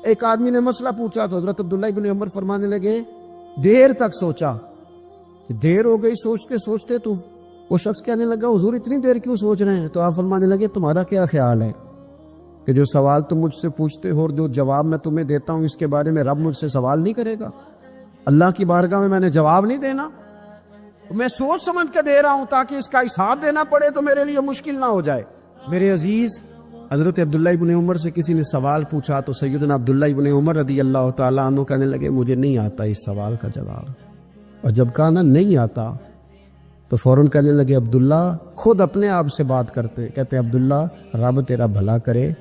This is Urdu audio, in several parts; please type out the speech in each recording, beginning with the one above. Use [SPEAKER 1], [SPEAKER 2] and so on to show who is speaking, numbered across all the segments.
[SPEAKER 1] ایک آدمی نے مسئلہ پوچھا تو حضرت عبداللہ ابن عمر فرمانے لگے دیر تک سوچا، دیر ہو گئی سوچتے سوچتے، تو وہ شخص کہنے لگا حضور اتنی دیر کیوں سوچ رہے ہیں؟ تو آپ فرمانے لگے تمہارا کیا خیال ہے کہ جو سوال تم مجھ سے پوچھتے ہو اور جو جواب میں تمہیں دیتا ہوں اس کے بارے میں رب مجھ سے سوال نہیں کرے گا؟ اللہ کی بارگاہ میں نے جواب نہیں دینا؟ میں سوچ سمجھ کے دے رہا ہوں تاکہ اس کا حساب دینا پڑے تو میرے لیے مشکل نہ ہو جائے۔ میرے عزیز، حضرت عبداللہ ابن عمر سے کسی نے سوال پوچھا تو سیدنا عبداللہ ابن عمر رضی اللہ تعالیٰ عنہ کہنے لگے مجھے نہیں آتا اس سوال کا جواب، اور جب کہا نا نہیں آتا تو فوراً کہنے لگے عبداللہ، خود اپنے آپ سے بات کرتے، کہتے عبداللہ رب تیرا بھلا کرے،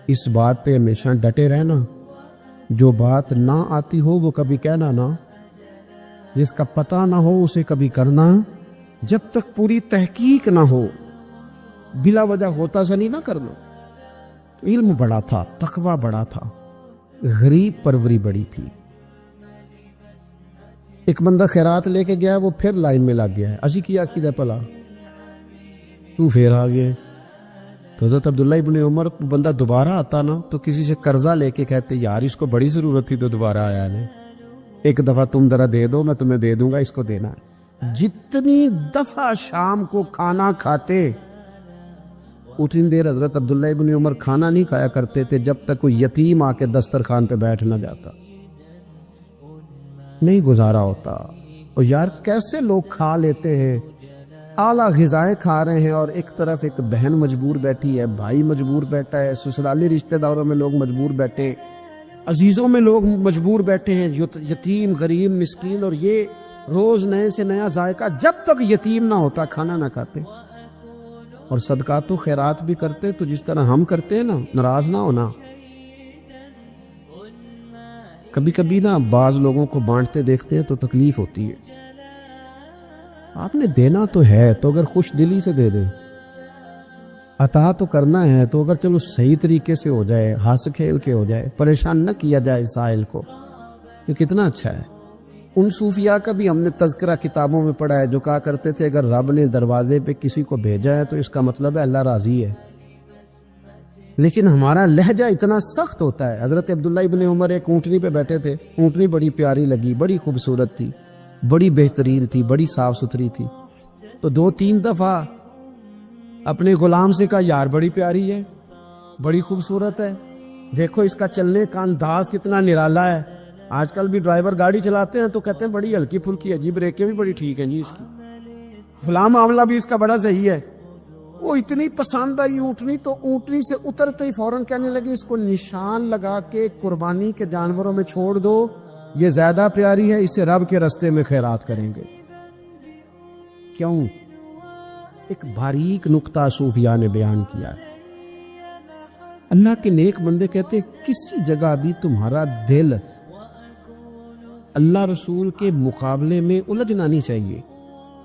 [SPEAKER 1] اس بات پہ ہمیشہ ڈٹے رہنا، جو بات نہ آتی ہو وہ کبھی کہنا نہ، جس کا پتہ نہ ہو اسے کبھی کرنا، جب تک پوری تحقیق نہ ہو بلا وجہ ہوتا سا نہیں نہ کرنا۔ علم بڑا تھا، تقوی بڑا تھا، غریب پروری بڑی تھی۔ ایک بندہ خیرات لے کے گیا، وہ پھر لائن میں لگ گیا ہے، اسی کیا عقیدہ پلا تو پھر آ گئے۔ تو حضرت عبداللہ ابن عمر کو بندہ دوبارہ آتا نا تو کسی سے قرضہ لے کے کہتے یار اس کو بڑی ضرورت تھی تو دوبارہ آیا نے، ایک دفعہ تم ذرا دے دو، میں تمہیں دے دوں گا، اس کو دینا ہے۔ جتنی دفعہ شام کو کھانا کھاتے اتنی دیر حضرت عبداللہ ابن عمر کھانا نہیں کھایا کرتے تھے جب تک کوئی یتیم آ کے دسترخوان پہ بیٹھ نہ جاتا، نہیں گزارا ہوتا۔ اور یار کیسے لوگ کھا لیتے ہیں، اعلیٰ غذائیں کھا رہے ہیں، اور ایک طرف ایک بہن مجبور بیٹھی ہے، بھائی مجبور بیٹھا ہے، سسرالی رشتہ داروں میں لوگ مجبور بیٹھے ہیں، عزیزوں میں لوگ مجبور بیٹھے ہیں، یتیم غریب مسکین، اور یہ روز نئے سے نیا ذائقہ۔ جب تک یتیم نہ ہوتا کھانا نہ کھاتے، اور صدقات و خیرات بھی کرتے تو جس طرح ہم کرتے ہیں نا، ناراض نہ ہونا۔ کبھی کبھی نا بعض لوگوں کو بانٹتے دیکھتے ہیں تو تکلیف ہوتی ہے۔ آپ نے دینا تو ہے تو اگر خوش دلی سے دے دیں، عطا تو کرنا ہے تو اگر چلو صحیح طریقے سے ہو جائے، ہنس کھیل کے ہو جائے، پریشان نہ کیا جائے سائل کو، یہ کتنا اچھا ہے۔ ان صوفیاء کا بھی ہم نے تذکرہ کتابوں میں پڑھا ہے جو کہا کرتے تھے اگر رب نے دروازے پہ کسی کو بھیجا ہے تو اس کا مطلب ہے اللہ راضی ہے، لیکن ہمارا لہجہ اتنا سخت ہوتا ہے۔ حضرت عبداللہ ابن عمر ایک اونٹنی پہ بیٹھے تھے، اونٹنی بڑی پیاری لگی، بڑی خوبصورت تھی، بڑی بہترین تھی، بڑی صاف ستھری تھی، تو 2-3 دفعہ اپنے غلام سے کہا یار بڑی پیاری ہے، بڑی خوبصورت ہے، دیکھو اس کا چلنے کا انداز کتنا نرالا ہے۔ آج کل بھی ڈرائیور گاڑی چلاتے ہیں تو کہتے ہیں بڑی ہلکی پھلکی ہے جی، بریکیں بھی بڑی ٹھیک ہیں جی، اس کی فلاں معاملہ بھی اس کا بڑا صحیح ہے۔ وہ اتنی پسند آئی اونٹنی تو اونٹنی سے اترتے ہی فوراً کہنے لگے اس کو نشان لگا کے قربانی کے جانوروں میں چھوڑ دو، یہ زیادہ پیاری ہے، اسے رب کے رستے میں خیرات کریں گے۔ کیوں؟ ایک باریک نکتہ صوفیاء نے بیان کیا ہے۔ اللہ کے نیک بندے کہتے کسی جگہ بھی تمہارا دل اللہ رسول کے مقابلے میں الجھنا نہیں چاہیے۔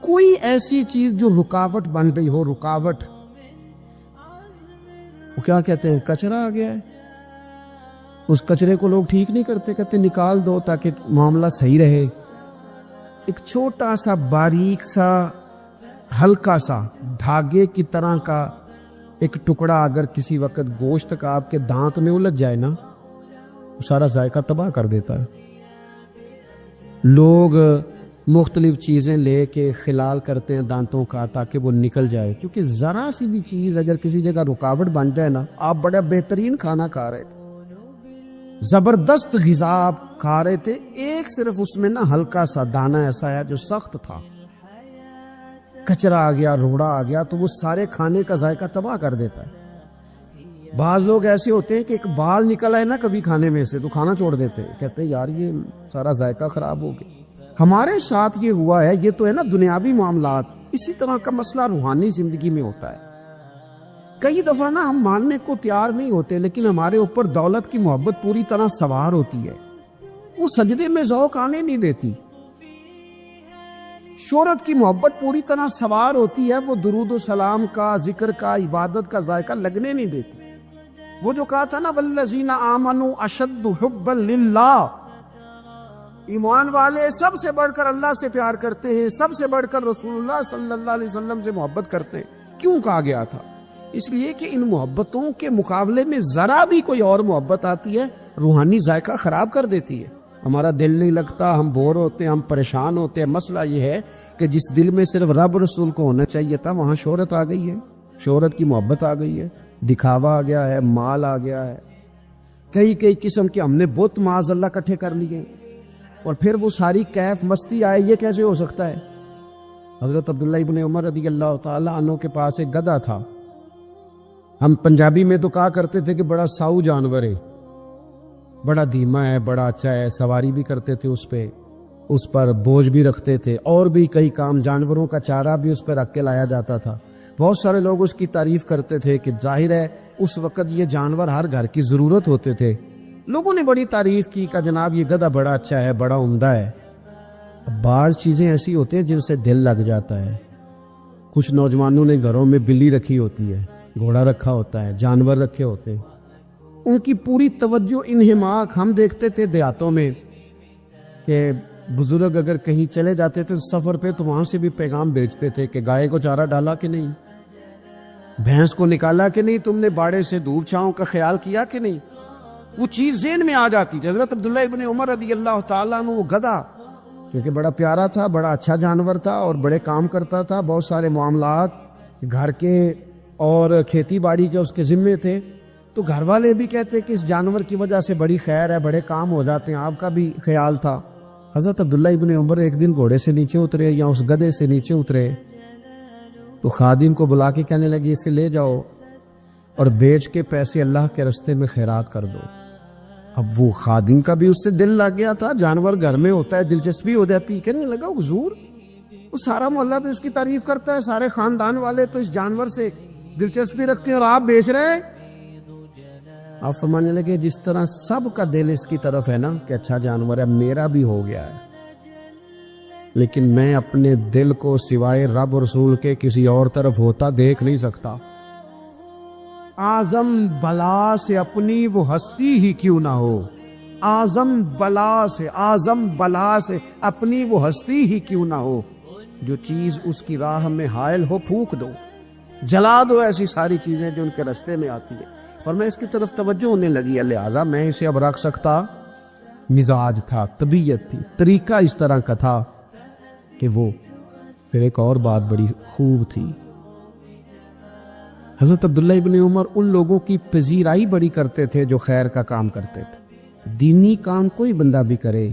[SPEAKER 1] کوئی ایسی چیز جو رکاوٹ بن رہی ہو، رکاوٹ، وہ کیا کہتے ہیں کچرا آ گیا ہے، اس کچرے کو لوگ ٹھیک نہیں کرتے، کہتے نکال دو تاکہ معاملہ صحیح رہے۔ ایک چھوٹا سا باریک سا ہلکا سا دھاگے کی طرح کا ایک ٹکڑا اگر کسی وقت گوشت کا آپ کے دانت میں الجھ جائے نا، وہ سارا ذائقہ تباہ کر دیتا ہے۔ لوگ مختلف چیزیں لے کے خلال کرتے ہیں دانتوں کا تاکہ وہ نکل جائے، کیونکہ ذرا سی بھی چیز اگر کسی جگہ رکاوٹ بن جائے نا، آپ بڑا بہترین کھانا کھا رہے تھے، زبردست غذا آپ کھا رہے تھے، ایک صرف اس میں نا ہلکا سا دانہ ایسا ہے جو سخت تھا، کچرا آ گیا، روڑا آ گیا، تو وہ سارے کھانے کا ذائقہ تباہ کر دیتا ہے۔ بعض لوگ ایسے ہوتے ہیں کہ ایک بال نکل آئے نا کبھی کھانے میں سے تو کھانا چھوڑ دیتے ہیں، کہتے ہیں یار یہ سارا ذائقہ خراب ہو گیا۔ ہمارے ساتھ یہ ہوا ہے، یہ تو ہے نا دنیاوی معاملات، اسی طرح کا مسئلہ روحانی زندگی میں ہوتا ہے۔ کئی دفعہ نا ہم ماننے کو تیار نہیں ہوتے، لیکن ہمارے اوپر دولت کی محبت پوری طرح سوار ہوتی ہے، وہ سجدے میں ذوق آنے نہیں دیتی۔ شہرت کی محبت پوری طرح سوار ہوتی ہے، وہ درود و سلام کا، ذکر کا، عبادت کا ذائقہ لگنے نہیں دیتی۔ وہ جو کہا تھا نا والذین آمنوا اشد حبا للہ، ایمان والے سب سے بڑھ کر اللہ سے پیار کرتے ہیں، سب سے بڑھ کر رسول اللہ صلی اللہ علیہ وسلم سے محبت کرتے ہیں۔ کیوں کہا گیا تھا؟ اس لیے کہ ان محبتوں کے مقابلے میں ذرا بھی کوئی اور محبت آتی ہے روحانی ذائقہ خراب کر دیتی ہے. ہمارا دل نہیں لگتا، ہم بور ہوتے ہیں، ہم پریشان ہوتے ہیں. مسئلہ یہ ہے کہ جس دل میں صرف رب رسول کو ہونا چاہیے تھا وہاں شہرت آ گئی ہے، شہرت کی محبت آ گئی ہے، دکھاوا آ گیا ہے، مال آ گیا ہے، کئی قسم کے ہم نے بت معاذ اللہ اکٹھے کر لیے، اور پھر وہ ساری کیف مستی آئے. یہ کیسے ہو سکتا ہے؟ حضرت عبداللہ ابن عمر رضی اللہ تعالیٰ عنہ کے پاس ایک گدھا تھا. ہم پنجابی میں تو کہا کرتے تھے کہ بڑا ساؤ جانور ہے، بڑا دھیما ہے، بڑا اچھا ہے. سواری بھی کرتے تھے اس پہ، اس پر بوجھ بھی رکھتے تھے، اور بھی کئی کام، جانوروں کا چارہ بھی اس پہ رکھ کے لایا جاتا تھا. بہت سارے لوگ اس کی تعریف کرتے تھے کہ ظاہر ہے اس وقت یہ جانور ہر گھر کی ضرورت ہوتے تھے. لوگوں نے بڑی تعریف کی کہ جناب یہ گدھا بڑا اچھا ہے، بڑا عمدہ ہے. بعض چیزیں ایسی ہوتی ہیں جن سے دل لگ جاتا ہے. کچھ نوجوانوں نے گھروں میں بلی رکھی ہوتی ہے، گھوڑا رکھا ہوتا ہے، جانور رکھے ہوتے ہیں. ان کی پوری توجہ انہماک ہم دیکھتے تھے دیہاتوں میں کہ بزرگ اگر کہیں چلے جاتے تھے سفر پہ تو وہاں سے بھی پیغام بھیجتے تھے کہ گائے کو چارہ ڈالا کہ نہیں، بھینس کو نکالا کہ نہیں، تم نے باڑے سے دھوپ چھاؤں کا خیال کیا کہ نہیں. وہ چیز ذہن میں آ جاتی تھی. حضرت عبداللہ ابن عمر رضی اللہ تعالیٰ عنہ وہ گدھا کیونکہ بڑا پیارا تھا، بڑا اچھا جانور تھا اور بڑے کام کرتا تھا، بہت سارے معاملات گھر کے اور کھیتی باڑی کے اس کے ذمے تھے. تو گھر والے بھی کہتے کہ اس جانور کی وجہ سے بڑی خیر ہے، بڑے کام ہو جاتے ہیں. آپ کا بھی خیال تھا. حضرت عبداللہ ابن عمر ایک دن گھوڑے سے نیچے اترے یا اس گدھے سے نیچے اترے تو خادم کو بلا کے کہنے لگے اسے لے جاؤ اور بیچ کے پیسے اللہ کے رستے میں خیرات کر دو. اب وہ خادم کا بھی اس سے دل لگ گیا تھا، جانور گھر میں ہوتا ہے دلچسپی ہو جاتی. کہنے لگا حضور وہ سارا محلہ تو اس کی تعریف کرتا ہے، سارے خاندان والے تو اس جانور سے دلچسپی رکھتے ہیں اور آپ بیچ رہے ہیں. آپ فرمانے لگے جس طرح سب کا دل اس کی طرف ہے نا کہ اچھا جانور ہے، میرا بھی ہو گیا ہے، لیکن میں اپنے دل کو سوائے رب رسول کے کسی اور طرف ہوتا دیکھ نہیں سکتا. اعظم بلا سے اپنی وہ ہستی ہی کیوں نہ ہو، اعظم بلا سے اپنی وہ ہستی ہی کیوں نہ ہو، جو چیز اس کی راہ میں حائل ہو پھونک دو، جلا دو ایسی ساری چیزیں جو ان کے راستے میں آتی ہے. فرمایا اس کی طرف توجہ ہونے لگی ہے، لہٰذا میں اسے اب رکھ سکتا. مزاج تھا، طبیعت تھی، طریقہ اس طرح کا تھا کہ وہ. پھر ایک اور بات بڑی خوب تھی. حضرت عبداللہ ابن عمر ان لوگوں کی پذیرائی بڑی کرتے تھے جو خیر کا کام کرتے تھے. دینی کام کوئی بندہ بھی کرے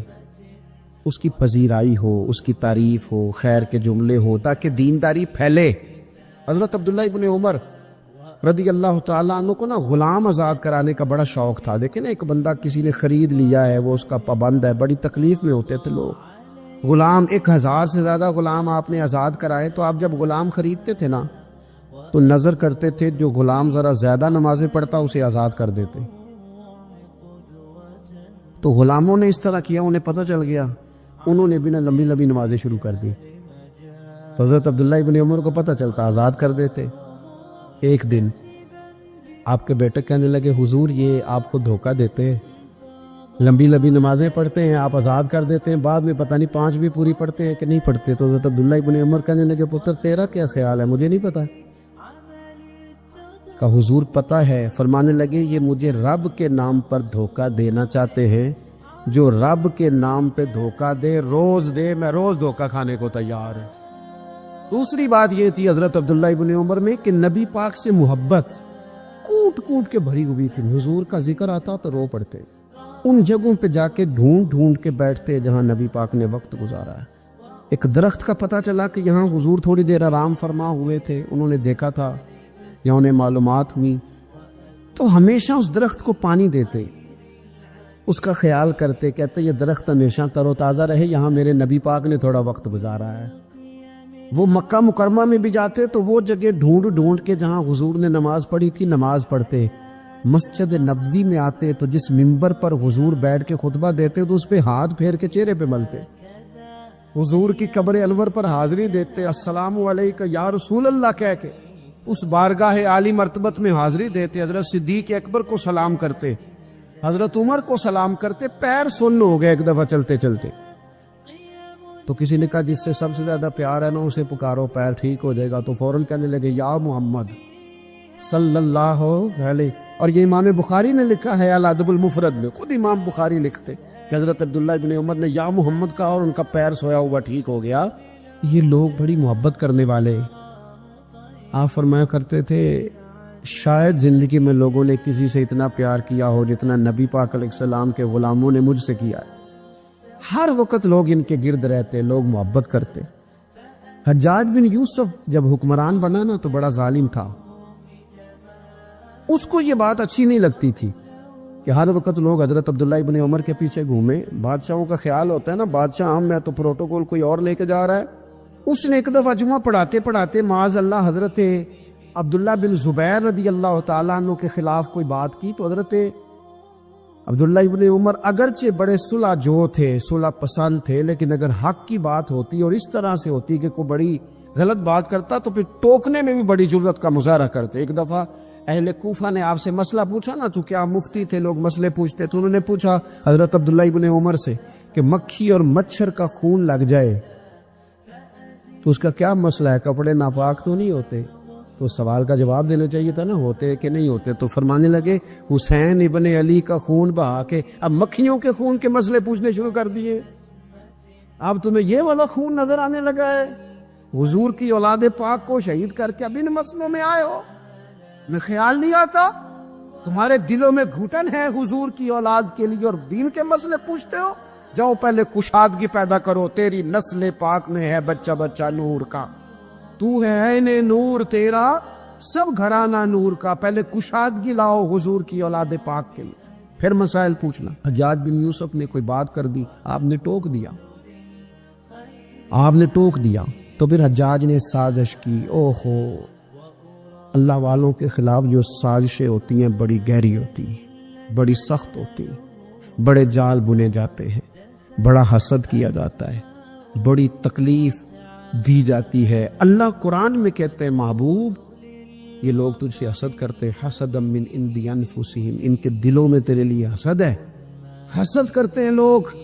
[SPEAKER 1] اس کی پذیرائی ہو، اس کی تعریف ہو، خیر کے جملے ہو تاکہ دینداری پھیلے. حضرت عبداللہ ابن عمر رضی اللہ تعالیٰ عنہ کو نا غلام آزاد کرانے کا بڑا شوق تھا. دیکھیں نا ایک بندہ کسی نے خرید لیا ہے، وہ اس کا پابند ہے، بڑی تکلیف میں ہوتے تھے لوگ. غلام 1000 سے زیادہ غلام آپ نے آزاد کرائے تو آپ جب غلام خریدتے تھے نا تو نظر کرتے تھے جو غلام ذرا زیادہ نمازیں پڑھتا اسے آزاد کر دیتے. تو غلاموں نے اس طرح کیا، انہیں پتہ چل گیا، انہوں نے بھی نا لمبی لمبی نمازیں شروع کر دی. حضرت عبداللہ ابن عمر کو پتہ چلتا، آزاد کر دیتے. ایک دن آپ کے بیٹے کہنے لگے حضور یہ آپ کو دھوکہ دیتے ہیں، لمبی لمبی نمازیں پڑھتے ہیں، آپ آزاد کر دیتے ہیں، بعد میں پتہ نہیں 5 بھی پوری پڑھتے ہیں کہ نہیں پڑھتے. تو حضرت عبداللہ ابن عمر کہنے لگے پتر تیرا کیا خیال ہے، مجھے نہیں پتہ. کہ حضور پتہ ہے. فرمانے لگے یہ مجھے رب کے نام پر دھوکہ دینا چاہتے ہیں، جو رب کے نام پہ دھوکہ دے روز دے، میں روز دھوکہ کھانے کو تیار ہوں. دوسری بات یہ تھی حضرت عبداللہ ابن عمر میں کہ نبی پاک سے محبت کوٹ کوٹ کے بھری ہوئی تھی. حضور کا ذکر آتا تو رو پڑتے، ان جگہوں پہ جا کے ڈھونڈ ڈھونڈ کے بیٹھتے جہاں نبی پاک نے وقت گزارا ہے. ایک درخت کا پتہ چلا کہ یہاں حضور تھوڑی دیر آرام فرما ہوئے تھے، انہوں نے دیکھا تھا یا انہیں معلومات ہوئی، تو ہمیشہ اس درخت کو پانی دیتے، اس کا خیال کرتے، کہتے یہ درخت ہمیشہ تر و تازہ رہے، یہاں میرے نبی پاک نے تھوڑا وقت گزارا ہے. وہ مکہ مکرمہ میں بھی جاتے تو وہ جگہ ڈھونڈ ڈھونڈ کے جہاں حضور نے نماز پڑھی تھی نماز پڑھتے. مسجد نبوی میں آتے تو جس منبر پر حضور بیٹھ کے خطبہ دیتے تو اس پہ ہاتھ پھیر کے چہرے پہ ملتے. حضور کی قبر انور پر حاضری دیتے، السلام علیکہ یا رسول اللہ کہہ کے اس بارگاہ عالی مرتبت میں حاضری دیتے. حضرت صدیق اکبر کو سلام کرتے، حضرت عمر کو سلام کرتے. پیر سن ہو گئے ایک دفعہ چلتے چلتے. تو کسی نے کہا جس سے سب سے زیادہ پیار ہے نا اسے پکارو، پیر ٹھیک ہو جائے گا. تو فوراً کہنے لگے یا محمد. صلی اللہ علیہ. اور یہ امام بخاری نے لکھا ہے الادب المفرد میں، خود امام بخاری لکھتے کہ حضرت عبداللہ ابن عمر نے یا محمد کہا اور ان کا پیر سویا ہوا ٹھیک ہو گیا. یہ لوگ بڑی محبت کرنے والے. آپ فرمایا کرتے تھے شاید زندگی میں لوگوں نے کسی سے اتنا پیار کیا ہو جتنا نبی پاک علیہ السلام کے غلاموں نے مجھ سے کیا ہے. ہر وقت لوگ ان کے گرد رہتے، لوگ محبت کرتے. حجاج بن یوسف جب حکمران بنا نا تو بڑا ظالم تھا. اس کو یہ بات اچھی نہیں لگتی تھی کہ ہر وقت لوگ حضرت عبداللہ ابن عمر کے پیچھے گھومیں. بادشاہوں کا خیال ہوتا ہے نا بادشاہ ہم میں تو پروٹوکول کوئی اور لے کے جا رہا ہے. اس نے ایک دفعہ جمعہ پڑھاتے پڑھاتے معاذ اللہ حضرت عبداللہ بن زبیر رضی اللہ تعالیٰ عنہ کے خلاف کوئی بات کی تو حضرت عبداللہ ابن عمر اگرچہ بڑے صلح جو تھے، صلح پسند تھے، لیکن اگر حق کی بات ہوتی اور اس طرح سے ہوتی کہ کوئی بڑی غلط بات کرتا تو پھر ٹوکنے میں بھی بڑی جرأت کا مظاہرہ کرتے. ایک دفعہ اہل کوفہ نے آپ سے مسئلہ پوچھا نا، چونکہ آپ مفتی تھے لوگ مسئلے پوچھتے، تو انہوں نے پوچھا حضرت عبداللہ ابن عمر سے کہ مکھی اور مچھر کا خون لگ جائے تو اس کا کیا مسئلہ ہے، کپڑے ناپاک تو نہیں ہوتے؟ تو سوال کا جواب دینا چاہیے تھا نا، ہوتے کہ نہیں ہوتے. تو فرمانے لگے حسین ابن علی کا خون بہا کے اب مکھیوں کے خون کے مسئلے پوچھنے شروع کر دیے. اب تمہیں یہ والا خون نظر آنے لگا ہے؟ حضور کی اولاد پاک کو شہید کر کے اب ان مسئلوں میں آئے ہو؟ میں خیال نہیں آتا تمہارے دلوں میں گھٹن ہے حضور کی اولاد کے لیے اور دین کے مسئلے پوچھتے ہو؟ جاؤ پہلے کشادگی پیدا کرو، تیری نسل پاک میں ہے بچہ بچہ نور کا، تو ہے عین نور، تیرا سب گھرانہ نور کا. پہلے کشادگی لاؤ حضور کی اولاد پاک کے لیے، پھر مسائل پوچھنا. حجاج بن یوسف نے کوئی بات کر دی، آپ نے ٹوک دیا. تو پھر حجاج نے سازش کی. اوہو، اللہ والوں کے خلاف جو سازشیں ہوتی ہیں بڑی گہری ہوتی ہیں، بڑی سخت ہوتی ہیں، بڑے جال بنے جاتے ہیں، بڑا حسد کیا جاتا ہے، بڑی تکلیف دی جاتی ہے. اللہ قرآن میں کہتے ہیں محبوب یہ لوگ تجھ سے حسد کرتے، حسد من عند انفسہم، ان کے دلوں میں تیرے لیے حسد ہے. حسد کرتے ہیں لوگ،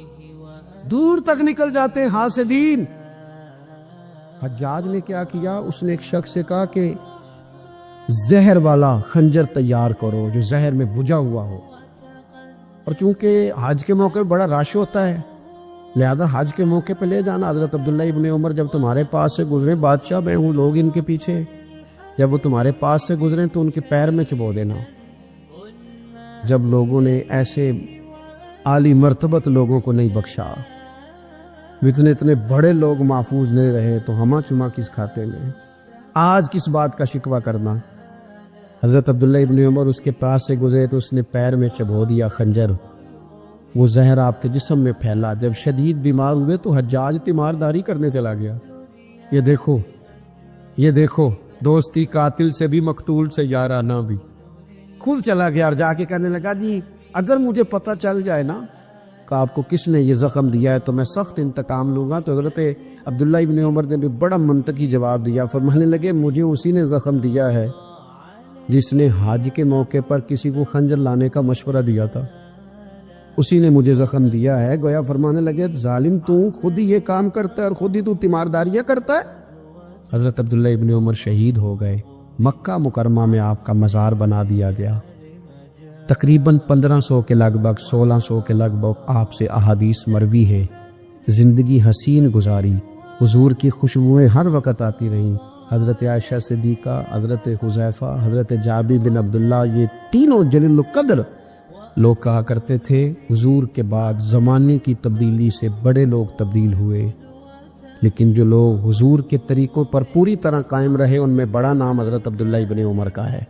[SPEAKER 1] دور تک نکل جاتے ہیں حاسدین. حجاج نے کیا کیا؟ اس نے ایک شخص سے کہا کہ زہر والا خنجر تیار کرو جو زہر میں بجھا ہوا ہو. اور چونکہ حج کے موقع پہ بڑا رش ہوتا ہے لہذا حج کے موقع پہ لے جانا. حضرت عبداللہ ابن عمر جب تمہارے پاس سے گزرے، بادشاہ میں ہوں، لوگ ان کے پیچھے، جب وہ تمہارے پاس سے گزریں تو ان کے پیر میں چبو دینا. جب لوگوں نے ایسے عالی مرتبت لوگوں کو نہیں بخشا، اتنے بڑے لوگ محفوظ نہیں رہے تو ہما چما کس کھاتے میں. آج کس بات کا شکوہ کرنا؟ حضرت عبداللہ ابن عمر اس کے پاس سے گزرے تو اس نے پیر میں چبو دیا خنجر. وہ زہر آپ کے جسم میں پھیلا. جب شدید بیمار ہوئے تو حجاج تیمارداری کرنے چلا گیا. یہ دیکھو دوستی قاتل سے بھی مقتول سے یارانہ بھی. خود چلا گیا اور جا کے کہنے لگا جی اگر مجھے پتہ چل جائے نا کہ آپ کو کس نے یہ زخم دیا ہے تو میں سخت انتقام لوں گا. تو حضرت عبداللہ ابن عمر نے بھی بڑا منطقی جواب دیا. فرمانے لگے مجھے اسی نے زخم دیا ہے جس نے حج کے موقع پر کسی کو خنجر لانے کا مشورہ دیا تھا، اسی نے مجھے زخم دیا ہے. گویا فرمانے لگے ظالم تو خود ہی یہ کام کرتا ہے اور خود ہی تو تیمارداریاں کرتا ہے. حضرت عبداللہ ابن عمر شہید ہو گئے. مکہ مکرمہ میں آپ کا مزار بنا دیا گیا. تقریباً 1500 کے لگ بھگ 1600 کے لگ بھگ آپ سے احادیث مروی ہے. زندگی حسین گزاری، حضور کی خوشبوئیں ہر وقت آتی رہیں. حضرت عائشہ صدیقہ، حضرت حذیفہ، حضرت جابر بن عبداللہ، یہ تینوں جلیل القدر لوگ کہا کرتے تھے حضور کے بعد زمانے کی تبدیلی سے بڑے لوگ تبدیل ہوئے، لیکن جو لوگ حضور کے طریقوں پر پوری طرح قائم رہے ان میں بڑا نام حضرت عبداللہ ابن عمر کا ہے.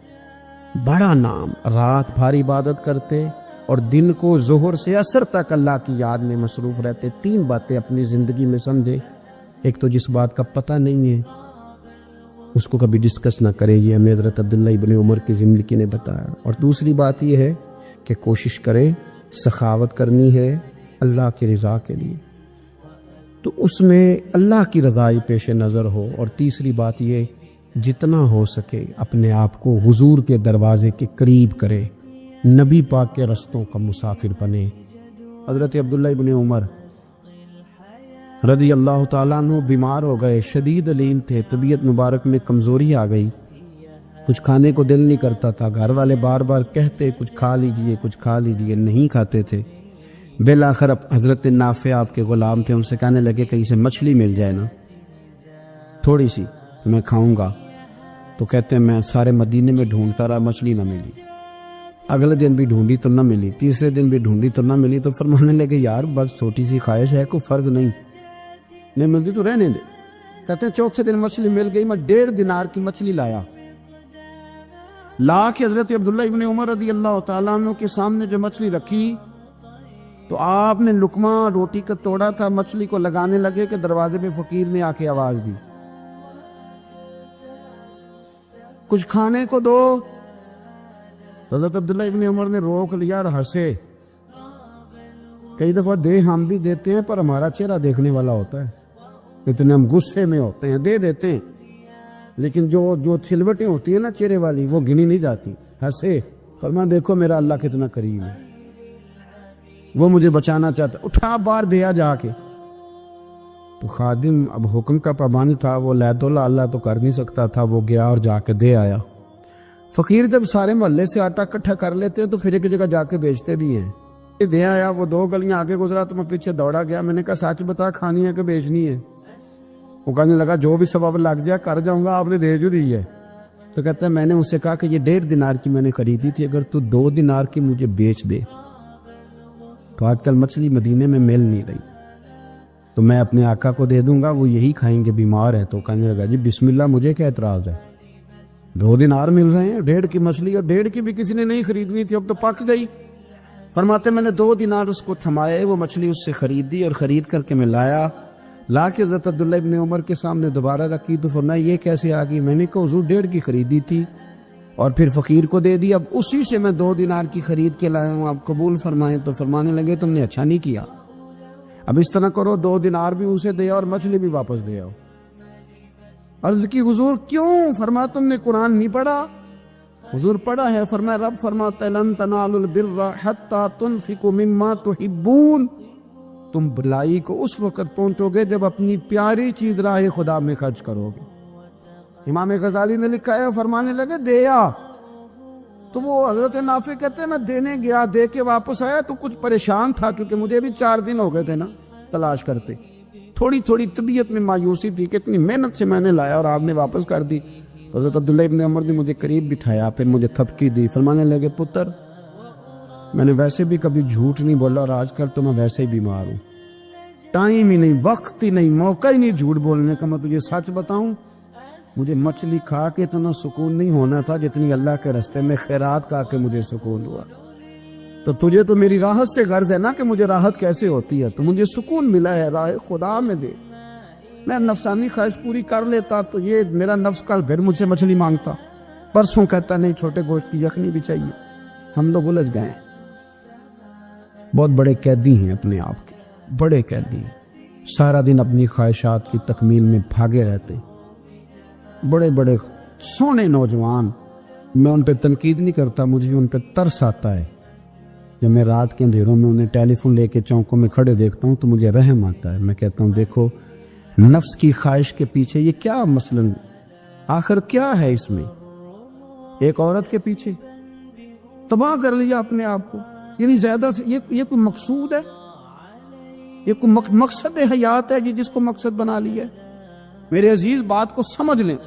[SPEAKER 1] بڑا نام. رات بھر عبادت کرتے اور دن کو ظہر سے عصر تک اللہ کی یاد میں مصروف رہتے. 3 باتیں اپنی زندگی میں سمجھے. ایک تو جس بات کا پتہ نہیں ہے اس کو کبھی ڈسکس نہ کرے، یہ ہمیں حضرت عبداللہ ابن عمر کی زندگی نے بتایا. اور دوسری بات یہ ہے کہ کوشش کرے، سخاوت کرنی ہے اللہ کی رضا کے لیے، تو اس میں اللہ کی رضا ہی پیش نظر ہو. اور تیسری بات یہ جتنا ہو سکے اپنے آپ کو حضور کے دروازے کے قریب کرے، نبی پاک کے رستوں کا مسافر بنے. حضرت عبداللہ ابن عمر رضی اللہ تعالیٰ عنہ بیمار ہو گئے، شدید علیل تھے، طبیعت مبارک میں کمزوری آ گئی. کچھ کھانے کو دل نہیں کرتا تھا، گھر والے بار بار کہتے کچھ کھا لیجئے کچھ کھا لیجئے، نہیں کھاتے تھے۔ بالآخر حضرت نافع آپ کے غلام تھے، ان سے کہنے لگے کہیں سے مچھلی مل جائے نا تھوڑی سی، میں کھاؤں گا۔ تو کہتے ہیں میں سارے مدینے میں ڈھونڈتا رہا، مچھلی نہ ملی۔ اگلے دن بھی ڈھونڈی تو نہ ملی، تیسرے دن بھی ڈھونڈی تو نہ ملی۔ تو فرمانے لگے یار بس چھوٹی سی خواہش ہے، کوئی فرض نہیں ملتی تو رہنے دے۔ کہتے ہیں چوتھے دن مچھلی مل گئی، میں 1.5 دینار کی مچھلی لایا، لا کے حضرت عبداللہ ابن عمر رضی اللہ تعالیٰ عنہ کے سامنے جو مچھلی رکھی تو آپ نے لقمہ روٹی کا توڑا تھا، مچھلی کو لگانے لگے کہ دروازے پہ فقیر نے آ کے آواز دی کچھ کھانے کو دو۔ تو حضرت عبداللہ ابن عمر نے روک لیا اور ہنسے۔ کئی دفعہ دے ہم بھی دیتے ہیں پر ہمارا چہرہ دیکھنے والا ہوتا ہے، اتنے ہم غصے میں ہوتے ہیں دے دیتے ہیں، لیکن جو چھلوٹیں ہوتی ہیں نا چہرے والی وہ گنی نہیں جاتی۔ ہنسے، فرمایا دیکھو میرا اللہ کتنا کریم ہے، وہ مجھے بچانا چاہتا، اٹھا بار دیا جا کے۔ تو خادم اب حکم کا پابند تھا، وہ لیت اللہ تو کر نہیں سکتا تھا، وہ گیا اور جا کے دے آیا۔ فقیر جب سارے محلے سے آٹا اکٹھا کر لیتے ہیں تو پھر ایک جگہ جا کے بیچتے بھی ہیں۔ دے آیا، وہ 2 گلیاں آگے گزرا تو میں پیچھے دوڑا گیا، میں نے کہا سچ بتا کھانی ہے کہ بیچنی ہے؟ وہ کہنے لگا جو بھی سبب لگ جائے کر جاؤں گا، آپ نے دے جو دی ہے۔ تو کہتا ہے میں نے اس سے کہا کہ یہ 1.5 دینار کی میں نے خریدی تھی، اگر تو 2 دینار کی مجھے بیچ دے تو آج کل مچھلی مدینے میں مل نہیں رہی، تو میں اپنے آقا کو دے دوں گا، وہ یہی کھائیں گے، بیمار ہے۔ تو کہنے لگا جی بسم اللہ، مجھے کیا اعتراض ہے، 2 دینار مل رہے ہیں، 1.5 کی مچھلی، اور 1.5 کی بھی کسی نے نہیں خریدنی تھی، اب تو پک گئی۔ فرماتے میں نے 2 دینار اس کو تھمائے، وہ مچھلی اس سے خریدی اور خرید کر کے میں لا کے حضرت عبداللہ ابن عمر کے سامنے دوبارہ رکھی۔ تو فرمایا یہ کیسے آ گئی؟ میں نے کہا حضور 1.5 کی خریدی تھی اور پھر فقیر کو دے دی، اب اسی سے میں 2 دینار کی خرید کے لایا ہوں، آپ قبول فرمائیں۔ تو فرمانے لگے تم نے اچھا نہیں کیا، اب اس طرح کرو 2 دینار بھی اسے دے اور مچھلی بھی واپس دے آؤ۔ عرض کی حضور کیوں؟ فرمایا تم نے قرآن نہیں پڑھا؟ حضور پڑھا ہے، فرمایا رب فرماتا ہے لن تنالوا البر حتی تنفقوا مما تحبون، تم بھلائی کو اس وقت پہنچو گے جب اپنی پیاری چیز راہ خدا میں خرچ کرو گے۔ امام غزالی نے لکھا ہے، فرمانے لگے دے آ۔ تو وہ حضرت نافع کہتے ہیں میں دینے گیا، دے کے واپس آیا تو کچھ پریشان تھا، کیونکہ مجھے بھی 4 دن ہو گئے تھے نا تلاش کرتے، تھوڑی طبیعت میں مایوسی تھی کہ اتنی محنت سے میں نے لایا اور آپ نے واپس کر دی۔ تو حضرت عبداللہ ابن عمر نے مجھے قریب بٹھایا، پھر مجھے تھپکی دی، فرمانے لگے پتر میں نے ویسے بھی کبھی جھوٹ نہیں بولا اور آج کل تو میں ویسے ہی بیمار ہوں، ٹائم ہی نہیں، وقت ہی نہیں، موقع ہی نہیں جھوٹ بولنے کا۔ میں تجھے سچ بتاؤں، مجھے مچھلی کھا کے اتنا سکون نہیں ہونا تھا جتنی اللہ کے راستے میں خیرات کھا کے مجھے سکون ہوا۔ تو تجھے تو میری راحت سے غرض ہے نا کہ مجھے راحت کیسے ہوتی ہے، تو مجھے سکون ملا ہے راہ خدا میں دے۔ میں نفسانی خواہش پوری کر لیتا تو یہ میرا نفس کل پھر مجھ سے مچھلی مانگتا، پرسوں کہتا نہیں چھوٹے گوشت کی یخنی بھی چاہیے۔ ہم لوگ الجھ گئے ہیں، بہت بڑے قیدی ہیں اپنے آپ کے، بڑے قیدی ہیں، سارا دن اپنی خواہشات کی تکمیل میں بھاگے رہتے، بڑے بڑے سونے نوجوان۔ میں ان پہ تنقید نہیں کرتا، مجھے ان پہ ترس آتا ہے۔ جب میں رات کے اندھیروں میں انہیں ٹیلی فون لے کے چوکوں میں کھڑے دیکھتا ہوں تو مجھے رحم آتا ہے۔ میں کہتا ہوں دیکھو نفس کی خواہش کے پیچھے یہ کیا مثلاً آخر کیا ہے اس میں؟ ایک عورت کے پیچھے تباہ کر لیا اپنے آپ کو، یعنی زیادہ سے یہ کوئی مقصود ہے؟ یہ کوئی مقصد حیات ہے جس کو مقصد بنا لیا ہے؟ میرے عزیز بات کو سمجھ لیں،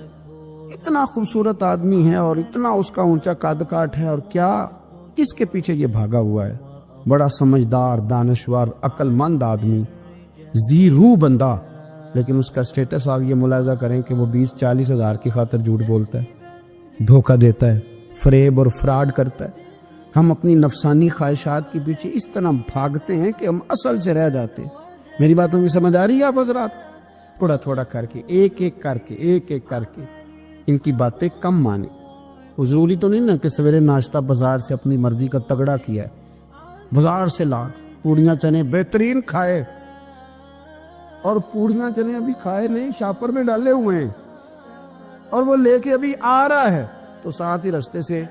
[SPEAKER 1] اتنا خوبصورت آدمی ہے اور اتنا اس کا اونچا قد کاٹ ہے، اور کیا کس کے پیچھے یہ بھاگا ہوا ہے؟ بڑا سمجھدار، دانشور، عقل مند آدمی، ذی روح بندہ، لیکن اس کا سٹیٹس آپ یہ ملاحظہ کریں کہ وہ 20-40 ہزار کی خاطر جھوٹ بولتا ہے، دھوکہ دیتا ہے، فریب اور فراڈ کرتا ہے۔ ہم اپنی نفسانی خواہشات کے پیچھے اس طرح بھاگتے ہیں کہ ہم اصل سے رہ جاتے ہیں۔ میری باتوں کی سمجھ آ رہی ہے آپ حضرات؟ تھوڑا تھوڑا کر کے، ایک ایک کر کے ان کی باتیں کم مانیں۔ ضروری تو نہیں نا کہ سویرے ناشتہ بازار سے اپنی مرضی کا تگڑا کیا ہے، بازار سے لا پوڑیاں چنے بہترین کھائے، اور پوڑیاں چنے ابھی کھائے نہیں، شاپر میں ڈالے ہوئے ہیں، اور وہ لے کے ابھی آ رہا ہے، تو ساتھ ہی رستے سے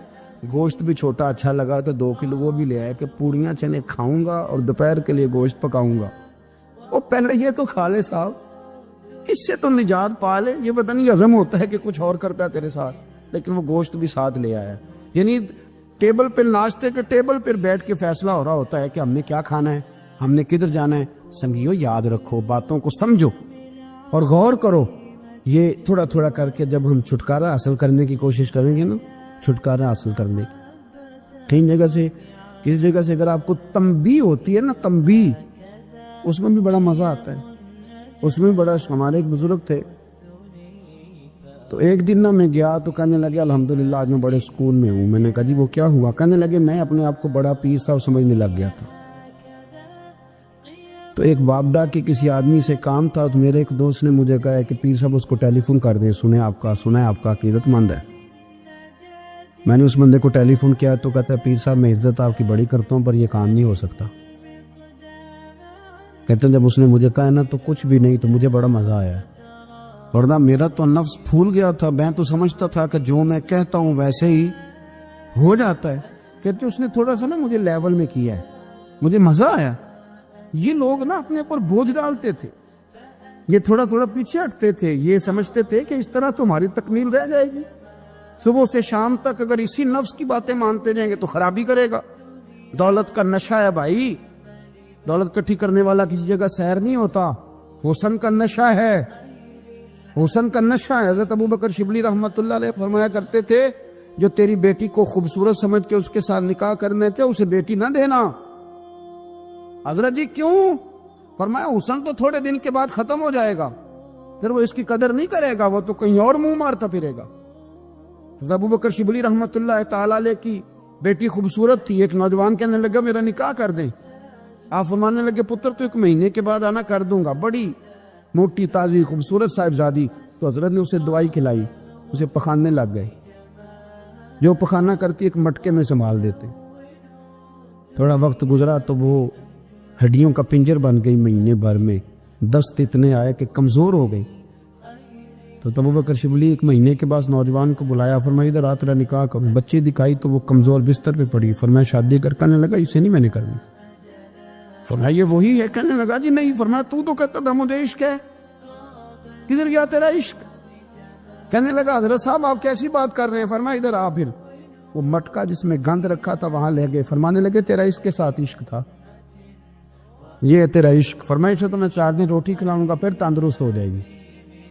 [SPEAKER 1] گوشت بھی چھوٹا اچھا لگا تو 2 کلو وہ بھی لے آیا کہ پوڑیاں چنے کھاؤں گا اور دوپہر کے لیے گوشت پکاؤں گا۔ وہ پہلے یہ تو کھا لے صاحب، اس سے تو نجات پا لے۔ یہ پتہ نہیں ہضم ہوتا ہے کہ کچھ اور کرتا ہے تیرے ساتھ، لیکن وہ گوشت بھی ساتھ لے آیا. یعنی ٹیبل پہ ناشتے کے ٹیبل پر بیٹھ کے فیصلہ ہو رہا ہوتا ہے کہ ہم نے کیا کھانا ہے, ہم نے کدھر جانا ہے. سنگیو یاد رکھو, باتوں کو سمجھو اور غور کرو. یہ تھوڑا تھوڑا کر کے جب ہم چھٹکارا حاصل کرنے کی کوشش کریں گے نا, چھٹکارا حاصل کرنے کی, کہیں جگہ سے کسی جگہ سے اگر آپ کو تنبیہ ہوتی ہے نا, تنبیہ, اس میں بھی بڑا مزہ آتا ہے. اس میں بڑا, ہمارے ایک بزرگ تھے تو ایک دن نا میں گیا تو کہنے لگے الحمدللہ آج میں بڑے سکون میں ہوں. میں نے کہا جی وہ کیا ہوا؟ کہنے لگے میں اپنے آپ کو بڑا پیر صاحب سمجھنے لگ گیا تھا. تو ایک بابڈا کے کسی آدمی سے کام تھا تو میرے ایک دوست نے مجھے کہا کہ پیر صاحب اس کو ٹیلی فون کر دیں, سنا ہے آپ کا عقیدت مند ہے. میں نے اس بندے کو ٹیلی فون کیا تو کہتا ہے پیر صاحب میں عزت آپ کی بڑی کرتا ہوں پر یہ کام نہیں ہو سکتا. کہتے ہیں جب اس نے مجھے کہا نا تو کچھ بھی نہیں, تو مجھے بڑا مزہ آیا, ورنہ میرا تو نفس پھول گیا تھا. میں تو سمجھتا تھا کہ جو میں کہتا ہوں ویسے ہی ہو جاتا ہے. کہتے اس نے تھوڑا سا نا مجھے لیول میں کیا ہے, مجھے مزہ آیا. یہ لوگ نا اپنے اوپر بوجھ ڈالتے تھے, یہ تھوڑا تھوڑا پیچھے ہٹتے تھے, یہ سمجھتے تھے کہ اس طرح تمہاری تکمیل رہ جائے گی. صبح سے شام تک اگر اسی نفس کی باتیں مانتے جائیں گے تو خرابی کرے گا. دولت کا نشہ ہے بھائی, دولت کٹھی کرنے والا کسی جگہ سیر نہیں ہوتا. حسن کا نشہ ہے, حسن کا نشہ ہے. حضرت ابو بکر شبلی رحمۃ اللہ علیہ فرمایا کرتے تھے جو تیری بیٹی کو خوبصورت سمجھ کے اس کے ساتھ نکاح کرنے تھے اسے بیٹی نہ دینا. حضرت جی کیوں؟ فرمایا حسن تو تھوڑے دن کے بعد ختم ہو جائے گا, پھر وہ اس کی قدر نہیں کرے گا, وہ تو کہیں اور منہ مارتا پھرے گا. حضرت ابو بکر شبلی رحمۃ اللہ تعالیٰ علیہ کی بیٹی خوبصورت تھی. ایک نوجوان کہنے لگا میرا نکاح کر دیں. آپ فرمانے لگے پتر تو 1 مہینے کے بعد آنا, کر دوں گا. بڑی موٹی تازی خوبصورت صاحبزادی. تو حضرت نے اسے دوائی کھلائی, اسے پخانے لگ گئے. جو پخانہ کرتی ایک مٹکے میں سنبھال دیتے. تھوڑا وقت گزرا تو وہ ہڈیوں کا پنجر بن گئی. مہینے بھر میں دست اتنے آئے کہ کمزور ہو گئی. تو ابو بکر شبلی 1 مہینے کے بعد نوجوان کو بلایا, فرمایا ادھر آ تیرا نکاح کروں. بچی دکھائی تو وہ کمزور بستر پہ پڑی. فرمایا شادی کرنے لگا اسے نہیں میں نے کرنی. فرمایا یہ وہی ہے؟ کہنے لگا جی نہیں. فرمایا تو کہتا تھا مجھے عشق ہے, کدھر گیا تیرا عشق؟ کہنے لگا حضرت صاحب آپ کیسی بات کر رہے ہیں؟ فرمایا ادھر آ. پھر وہ مٹکا جس میں گند رکھا تھا وہاں لے گئے. فرمانے لگے تیرا اس کے ساتھ عشق تھا, یہ ہے تیرا عشق. فرمایا اسے تو میں 4 دن روٹی کھلاؤں گا پھر تندرست ہو جائے گی,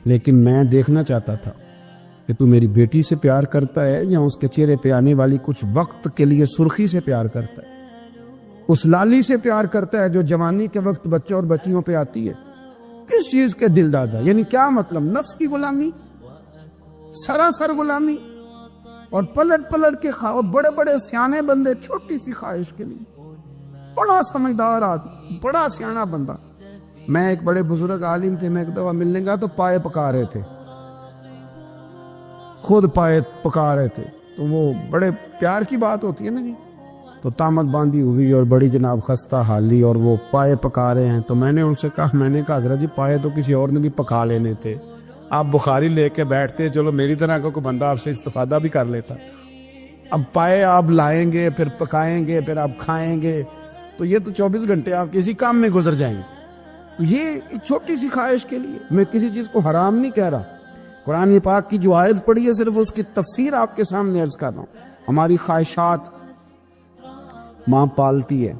[SPEAKER 1] لیکن میں دیکھنا چاہتا تھا کہ تو میری بیٹی سے پیار کرتا ہے یا اس کے چہرے پہ آنے والی کچھ وقت کے لیے سرخی سے پیار کرتا ہے, اس لالی سے پیار کرتا ہے جو جوانی کے وقت بچوں اور بچیوں پہ آتی ہے. کس چیز کے دل دادا؟ یعنی کیا مطلب؟ نفس کی غلامی, سراسر غلامی. اور پلٹ پلٹ کے بڑے بڑے سیانے بندے چھوٹی سی خواہش کے لیے. بڑا سمجھدار آدمی, بڑا سیانا بندہ. میں ایک بڑے بزرگ عالم تھے, میں ایک دفعہ ملنے گا تو پائے پکا رہے تھے, خود پائے پکا رہے تھے. تو وہ بڑے پیار کی بات ہوتی ہے نا جی. تو تامت باندھی ہوئی اور بڑی جناب خستہ حالی, اور وہ پائے پکا رہے ہیں. تو میں نے ان سے کہا حضرت جی پائے تو کسی اور نے بھی پکا لینے تھے, آپ بخاری لے کے بیٹھتے, چلو میری طرح کا کوئی بندہ آپ سے استفادہ بھی کر لیتا. اب پائے آپ لائیں گے, پھر پکائیں گے, پھر آپ کھائیں گے, تو یہ تو 24 گھنٹے آپ کسی کام میں گزر جائیں گے. تو یہ ایک چھوٹی سی خواہش کے لیے, میں کسی چیز کو حرام نہیں کہہ رہا. قرآن پاک کی جو آیت پڑھی ہے صرف اس کی تفسیر آپ کے سامنے عرض کر رہا ہوں. ہماری خواہشات ماں پالتی ہے,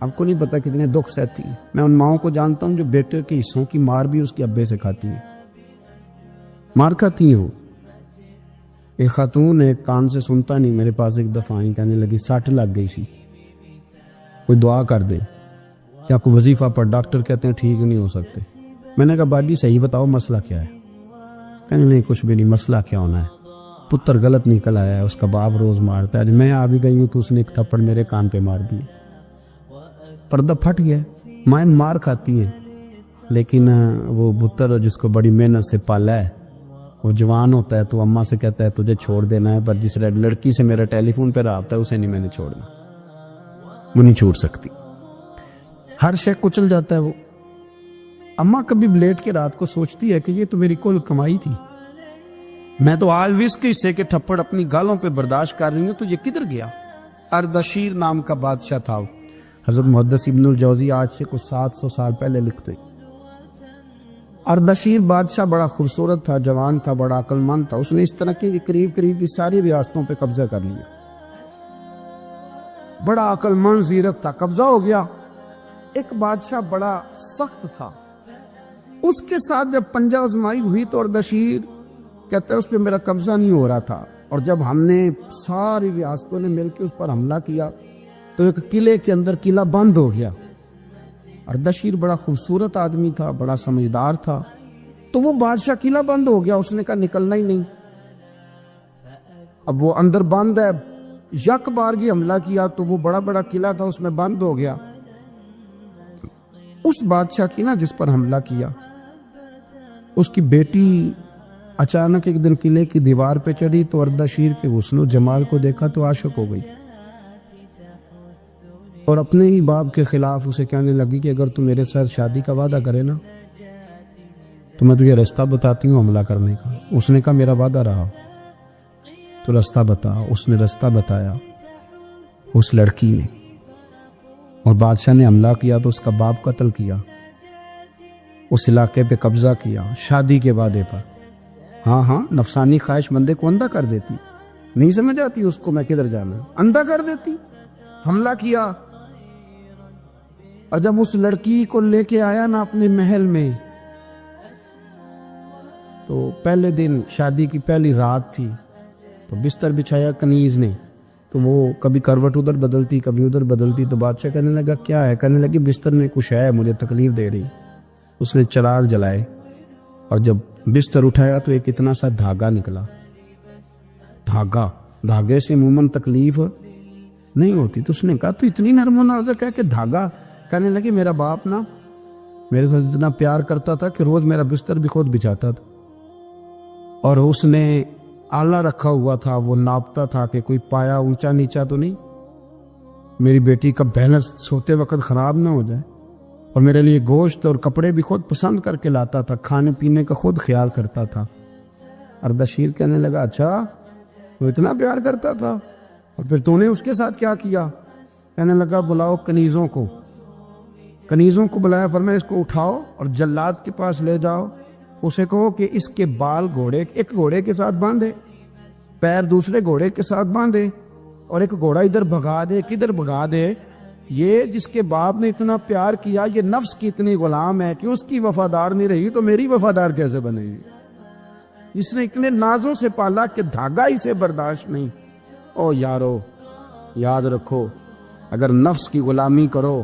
[SPEAKER 1] آپ کو نہیں پتا کتنے دکھ سہتی ہے. میں ان ماؤں کو جانتا ہوں جو بیٹے کے حصوں کی مار بھی اس کے ابے سے کھاتی ہیں, مار کھاتی ہیں. وہ ایک خاتون ایک کان سے سنتا نہیں, میرے پاس ایک دفعہ آئی, کہنے لگی 60 لگ گئی سی, کوئی دعا کر دے یا کوئی وظیفہ پر. ڈاکٹر کہتے ہیں ٹھیک نہیں ہو سکتے. میں نے کہا باجی صحیح بتاؤ مسئلہ کیا ہے؟ کہنے نہیں کچھ بھی نہیں, مسئلہ کیا ہونا ہے, پتر غلط نکل آیا ہے, اس کا باپ روز مارتا ہے. میں آ بھی گئی ہوں تو اس نے ایک تھپڑ میرے کان پہ مار دی, پردہ پھٹ گیا. مائیں مار کھاتی ہیں, لیکن وہ پتر جس کو بڑی محنت سے پالا ہے وہ جوان ہوتا ہے تو اماں سے کہتا ہے تجھے چھوڑ دینا ہے, پر جس لڑکی سے میرا ٹیلی فون پہ رابطہ ہے اسے نہیں میں نے چھوڑنا, وہ نہیں چھوڑ سکتی. ہر شے کچل جاتا ہے. وہ اماں کبھی لیٹ کے رات کو سوچتی ہے کہ یہ تو میری کل کمائی تھی, میں تو آلویز کے حصے کے تھپڑ اپنی گالوں پہ برداشت کر رہی ہوں, تو یہ کدھر گیا؟ اردشیر نام کا بادشاہ تھا. حضرت محدث ابن الجوزی آج سے کچھ 700 سال پہلے لکھتے, اردشیر بادشاہ بڑا خوبصورت تھا، جوان تھا، بڑا عقل مند تھا. اس نے اس طرح کی قریب قریب کی ساری ریاستوں پہ قبضہ کر لیا. بڑا عقل مند زیرک تھا، قبضہ ہو گیا. ایک بادشاہ بڑا سخت تھا، اس کے ساتھ جب پنجہ آزمائی ہوئی تو اردشیر کہتا ہے اس پہ میرا قبضہ نہیں ہو رہا تھا. اور جب ہم نے ساری ریاستوں نے مل کے اس پر حملہ کیا تو ایک قلعے کے اندر قلعہ بند ہو گیا. اردشیر بڑا خوبصورت آدمی تھا، بڑا سمجھدار تھا، تو وہ بادشاہ قلعہ بند ہو گیا. اس نے کہا نکلنا ہی نہیں. اب وہ اندر بند ہے، یک بارگی حملہ کیا تو وہ بڑا بڑا قلعہ تھا اس میں بند ہو گیا. اس بادشاہ کی نا جس پر حملہ کیا اس کی بیٹی اچانک ایک دن قلعے کی دیوار پہ چڑھی تو اردشیر کے حسن و جمال کو دیکھا تو عاشق ہو گئی، اور اپنے ہی باپ کے خلاف اسے کہنے لگی کہ اگر تو میرے ساتھ شادی کا وعدہ کرے نا تو میں تجھے رستہ بتاتی ہوں حملہ کرنے کا. اس نے کہا میرا وعدہ رہا، تو رستہ بتا. اس نے رستہ بتایا اس لڑکی نے، اور بادشاہ نے حملہ کیا تو اس کا باپ قتل کیا، اس علاقے پہ قبضہ کیا شادی کے وعدے پر. ہاں نفسانی خواہش بندے کو اندھا کر دیتی، نہیں سمجھ آتی اس کو میں کدھر جانا، اندھا کر دیتی. حملہ کیا، اور جب اس لڑکی کو لے کے آیا نا اپنے محل میں تو پہلے دن شادی کی پہلی رات تھی تو بستر بچھایا کنیز نے، تو وہ کبھی کروٹ ادھر بدلتی کبھی ادھر بدلتی. تو بادشاہ کہنے لگا کیا ہے؟ کہنے لگی بستر میں کچھ ہے، مجھے تکلیف دے رہی. اس نے چراغ جلائے اور جب بستر اٹھایا تو ایک اتنا سا دھاگا نکلا. دھاگے سے عموماً تکلیف نہیں ہوتی. تو اس نے کہا تو اتنی نرم و نازک ہے کہ دھاگا. کہنے لگی میرا باپ نا میرے ساتھ اتنا پیار کرتا تھا کہ روز میرا بستر بھی خود بچھاتا تھا، اور اس نے آلہ رکھا ہوا تھا، وہ ناپتا تھا کہ کوئی پایا اونچا نیچا تو نہیں، میری بیٹی کا بیلنس سوتے وقت خراب نہ ہو جائے. اور میرے لیے گوشت اور کپڑے بھی خود پسند کر کے لاتا تھا، کھانے پینے کا خود خیال کرتا تھا. اردشیر کہنے لگا اچھا وہ اتنا پیار کرتا تھا، اور پھر تو نے اس کے ساتھ کیا کیا؟ کہنے لگا بلاؤ کنیزوں کو بلایا، فرمایا اس کو اٹھاؤ اور جلاد کے پاس لے جاؤ. اسے کہو کہ اس کے بال ایک گھوڑے کے ساتھ باندھے، پیر دوسرے گھوڑے کے ساتھ باندھے، اور ایک گھوڑا ادھر بھگا دے کدھر بھگا دے. یہ جس کے باپ نے اتنا پیار کیا یہ نفس کی اتنی غلام ہے کہ اس کی وفادار نہیں رہی تو میری وفادار کیسے بنے گی؟ جس نے اتنے نازوں سے پالا کہ دھاگا ہی سے برداشت نہیں. او یارو یاد رکھو، اگر نفس کی غلامی کرو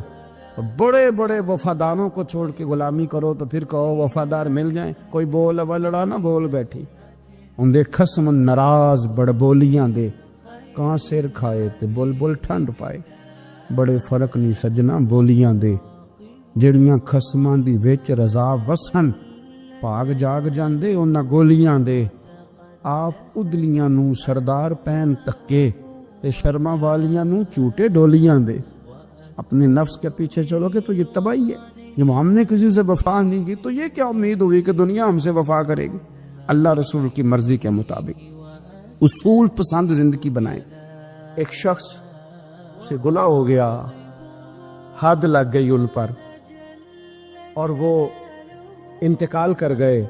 [SPEAKER 1] اور بڑے بڑے وفاداروں کو چھوڑ کے غلامی کرو تو پھر کہو وفادار مل جائیں. کوئی بول اب لڑا نہ بول بیٹھی ان دے خصم ناراض بڑ بولیاں دے، کہاں سر کھائے تے بل ٹھنڈ پائے. بڑے فرق نہیں سجنا بولیاں دے، جڑیاں خصماں دی وچ رضا وسن، پاگ جاگ جاندے انہاں گولیاں دے. آپ ادلیاں نو سردار پین تکے تے شرما والیاں نو چوٹے ڈولیاں دے. اپنے نفس کے پیچھے چلو گے تو یہ تباہی ہے. جب ہم نے کسی سے وفا نہیں کی تو یہ کیا امید ہوئی کہ دنیا ہم سے وفا کرے گی؟ اللہ رسول کی مرضی کے مطابق اصول پسند زندگی بنائیں. ایک شخص سے گناہ ہو گیا، حد لگ گئی ان پر، اور وہ انتقال کر گئے.